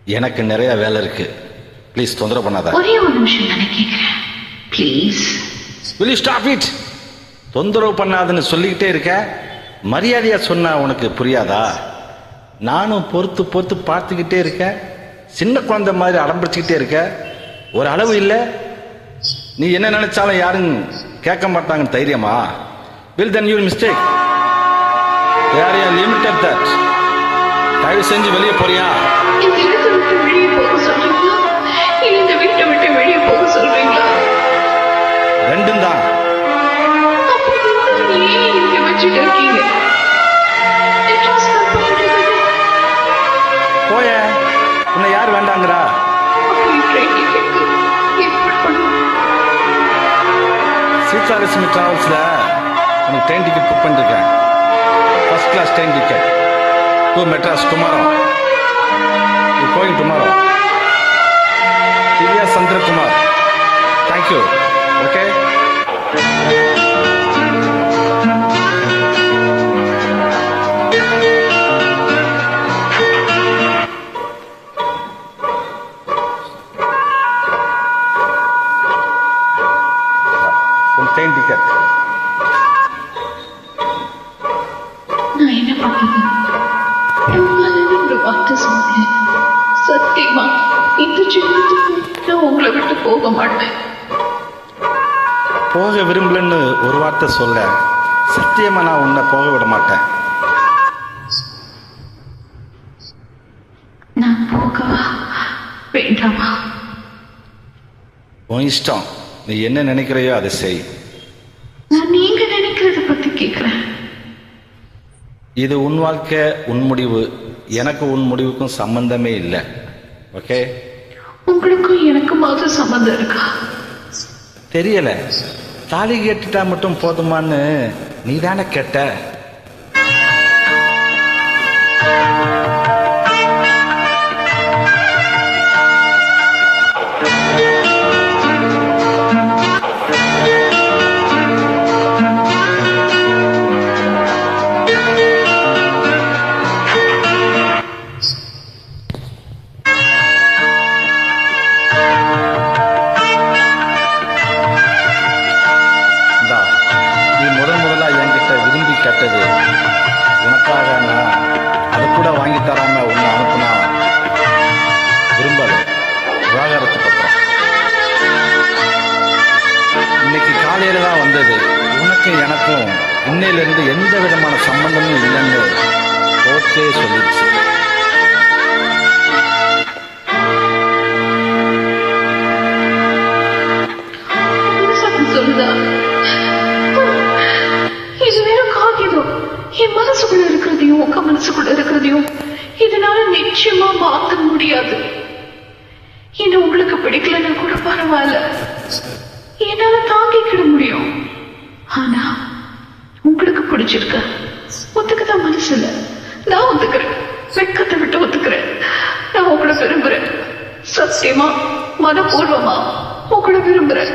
எனக்கு நிறைய வேலை இருக்கு. ப்ளீஸ் தொந்தரவு பண்ணாத. ஒரே ஒரு நிமிஷம் தானே கேட்கிறேன். Please. will you stop it? தொந்தரவு பண்ணாதுன்னு சொல்லிக்கிட்டே இருக்க. மரியாதையா சொன்னா உனக்கு புரியாதா? நானும் பொறுத்து பொறுத்து பார்த்துக்கிட்டே இருக்கேன். சின்ன குழந்தை மாதிரி அடம்பிடிச்சுக்கிட்டே இருக்க. ஒரு அளவு இல்லை. நீ என்ன நினைச்சாலும் யாரும் கேட்க மாட்டாங்க தைரியமா? will then you will mistake. there are limit of that. தயவு செஞ்சு வெளியே போறியா? இந்த இடத்தை விட்டு வெளியே போக சொல்றீங்களா, இல்ல இந்த வீட்டை விட்டு வெளியே போக சொல்றீங்களா? ரெண்டும் தான். அப்போ ஏன் இங்க வச்சுட்டு இருக்கீங்க? போய உன்னை யார் வேண்டாங்கிறா? சீதாலட்சுமி டிராவல்ஸ்ல உனக்கு ட்ரெயின் டிக்கெட் புக் பண்ணிருக்கேன். First class train ticket to Madras tomorrow. You going tomorrow. Divya Chandrakumar. Thank you. Okay. Train ticket. நான் என்ன பண்றது? ஒரு வார்த்தை சொன்னேன். சத்தியமா இந்த ஜீவிதத்துக்கு நான் உங்களை விட்டு போக மாட்டேன். போக விரும்பலன்னு ஒரு வார்த்தை சொல்ல, சத்தியமா நான் உன்னை போக விட மாட்டேன். நான் போகவா வேண்டாமா? உன் இஷ்டம். நீ என்ன நினைக்கிறையோ அதை செய். நான் நீங்க நினைக்கிறத பத்தி கேட்கிறேன். இது உன் வாழ்க்கை, உன் முடிவு. எனக்கு உன் முடிவுக்கும் சம்பந்தமே இல்லை. ஓகே. உங்களுக்கும் எனக்குமாவது சம்பந்தம் இருக்கா? தெரியல. தாலி கேட்டுட்டா மட்டும் போதுமான்னு நீ தானே கேட்ட. கேட்டது உனக்காக. நான் அதை கூட வாங்கி தராம உன்னை அனுப்புனா விரும்பல. விவாகரத்து பத்திரம் இன்னைக்கு காலையில தான் வந்தது. உனக்கும் எனக்கும் இன்னையிலிருந்து எந்த விதமான சம்பந்தமும் இல்லைன்னு ஓகே சொல்லிடுச்சு. சொல்லுதா? என் மனசுக்குள்ள இருக்கிறதையும் உங்க மனசுக்குள்ள இருக்கிறதையும் இதனால நிச்சயமா மாத்த முடியாது. என்ன உங்களுக்கு பிடிக்கலன்னா கூட பரவாயில்ல, என்னால தாங்கிக்கிட முடியும். ஆனா உங்களுக்கு பிடிச்சிருக்க ஒத்துக்கதான் மனசு இல்ல. நான் ஒத்துக்கிறேன். வெக்கத்தை விட்டு ஒத்துக்கிறேன். நான் உங்களை விரும்புறேன். சத்தியமா மனப்பூர்வமா உங்களை விரும்புறேன்.